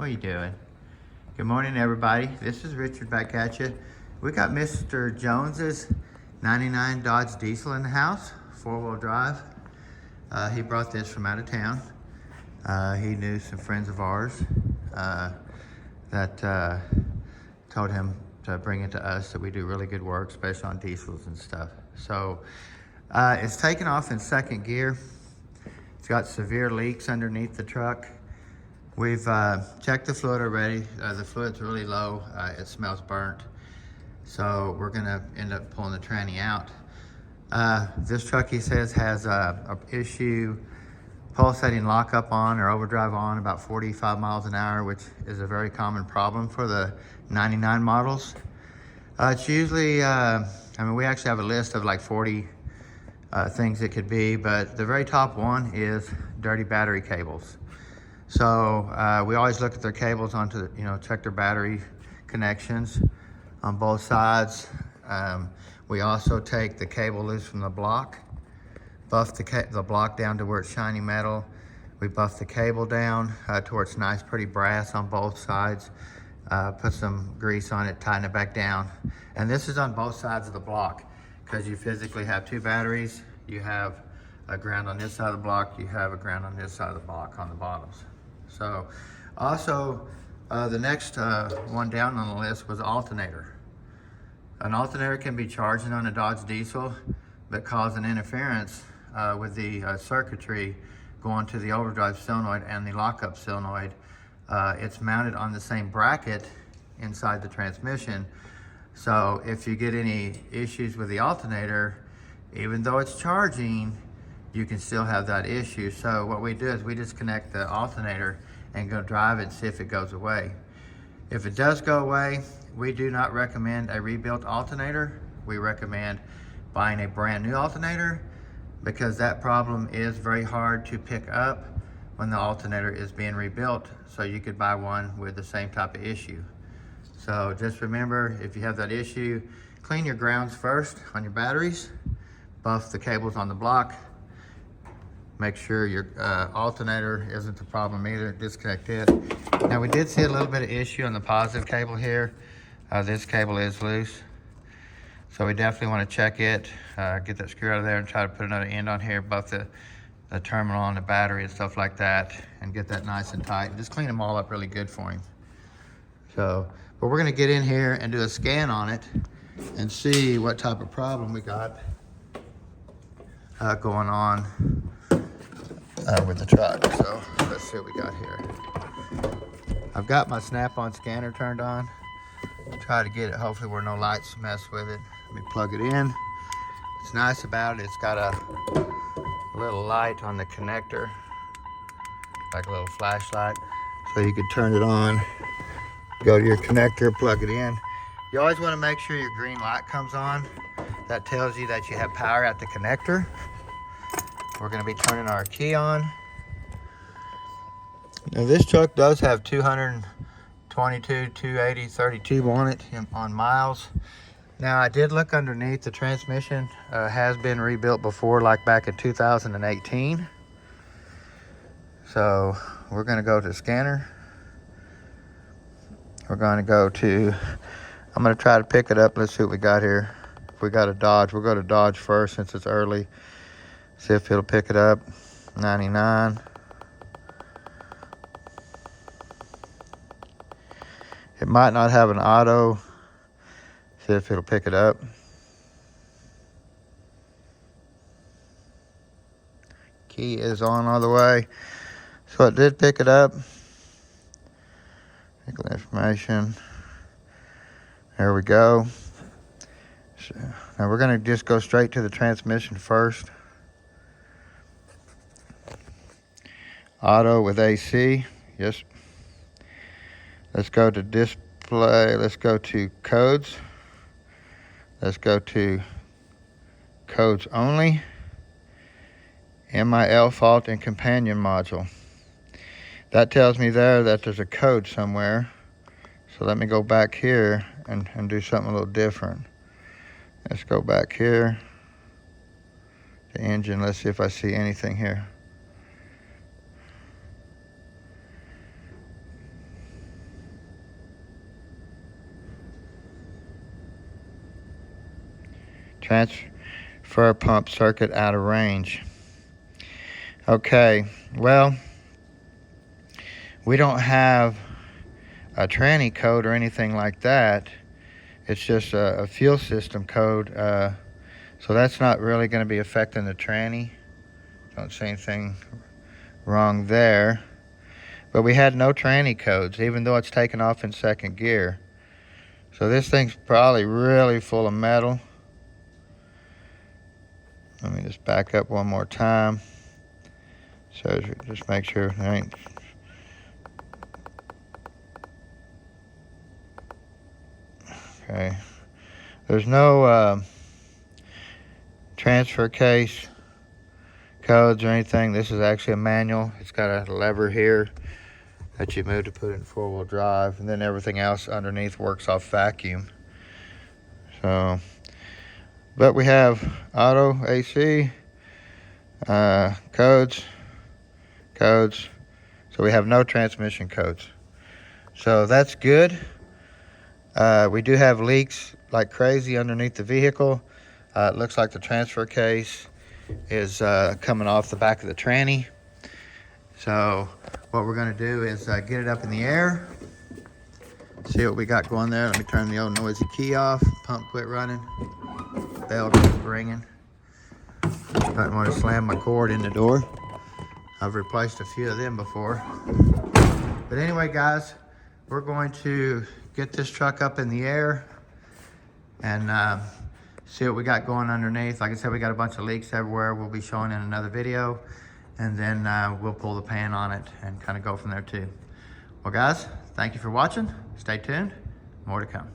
What are you doing? Good morning, everybody. This is Richard back at you. We got Mr. Jones's 99 Dodge Diesel in the house, 4-wheel drive. He brought this from out of town. He knew some friends of ours that told him to bring it to us, that we do really good work, especially on diesels and stuff. So it's taken off in second gear. It's got severe leaks underneath the truck. We've checked the fluid already. The fluid's really low. It smells burnt. So we're gonna end up pulling the tranny out. This truck, he says, has a issue pulsating lockup on or overdrive on about 45 miles an hour, which is a very common problem for the 99 models. It's usually, I mean, we actually have a list of like 40 things it could be, but the very top one is dirty battery cables. So we always look at their cables onto, check their battery connections on both sides. We also take the cable loose from the block, buff the block down to where it's shiny metal. We buff the cable down to where it's nice, pretty brass on both sides. Put some grease on it, tighten it back down. And this is on both sides of the block because you physically have two batteries. You have a ground on this side of the block, you have a ground on this side of the block on the bottoms. So also the next one down on the list was alternator. An alternator can be charging on a Dodge diesel but cause an interference with the circuitry going to the overdrive solenoid and the lockup solenoid. It's mounted on the same bracket inside the transmission. So if you get any issues with the alternator, even though it's charging, you can still have that issue. So what we do is we disconnect the alternator and go drive it and see if it goes away. If it does go away, we do not recommend a rebuilt alternator. We recommend buying a brand new alternator because that problem is very hard to pick up when the alternator is being rebuilt. So you could buy one with the same type of issue. So just remember, if you have that issue, clean your grounds first on your batteries, buff the cables on the block, make sure your alternator isn't the problem either, disconnect it. Now we did see a little bit of issue on the positive cable here. This cable is loose. So we definitely want to check it, get that screw out of there and try to put another end on here, buff the terminal on the battery and stuff like that, and get that nice and tight. Just clean them all up really good for him. So, but we're gonna get in here and do a scan on it and see what type of problem we got going on with the truck. So let's see what we got here. I've got my Snap-on scanner turned on. Try to get it hopefully where no lights mess with it. Let me plug it in. What's nice about it, it's got a little light on the connector, like a little flashlight. So you could turn it on, go to your connector, plug it in. You always want to make sure your green light comes on. That tells you that you have power at the connector. We're going to be turning our key on. Now this truck does have 222, 280, 32 on it on miles. Now I did look underneath. The transmission has been rebuilt before, like back in 2018. So we're going to go to the scanner. We're going to go to, I'm going to try to pick it up. Let's see what we got here. If we got a Dodge, we'll go to Dodge first since it's early. See if it'll pick it up. 99. It might not have an auto. See if it'll pick it up. Key is on all the way. So it did pick it up. Vehicle information. There we go. So now we're going to just go straight to the transmission first. Auto with AC. Yes. Let's go to display. Let's go to codes. Let's go to codes only. MIL fault and companion module. That tells me there that there's a code somewhere. So let me go back here and do something a little different. Let's go back here. The engine, let's see if I see anything here. transfer pump circuit out of range. Okay, well, we don't have a tranny code or anything like that. It's just a fuel system code. So that's not really going to be affecting the tranny. Don't see anything wrong there. But we had no tranny codes, even though it's taken off in second gear. So this thing's probably really full of metal. Let me just back up one more time. So just make sure there ain't. Okay. There's no transfer case codes or anything. This is actually a manual. It's got a lever here that you move to put it in four-wheel drive, and then everything else underneath works off vacuum. So, but we have auto AC codes. So we have no transmission codes. So that's good. We do have leaks like crazy underneath the vehicle. It looks like the transfer case is coming off the back of the tranny. So what we're going to do is get it up in the air, see what we got going there. Let me turn the old noisy key off. Pump quit running. Bell keeps ringing. I want to slam my cord in the door. I've replaced a few of them before. But anyway, guys, we're going to get this truck up in the air and see what we got going underneath. Like I said, we got a bunch of leaks everywhere. We'll be showing in another video. And then we'll pull the pan on it and kind of go from there too. Well, guys, thank you for watching. Stay tuned. More to come.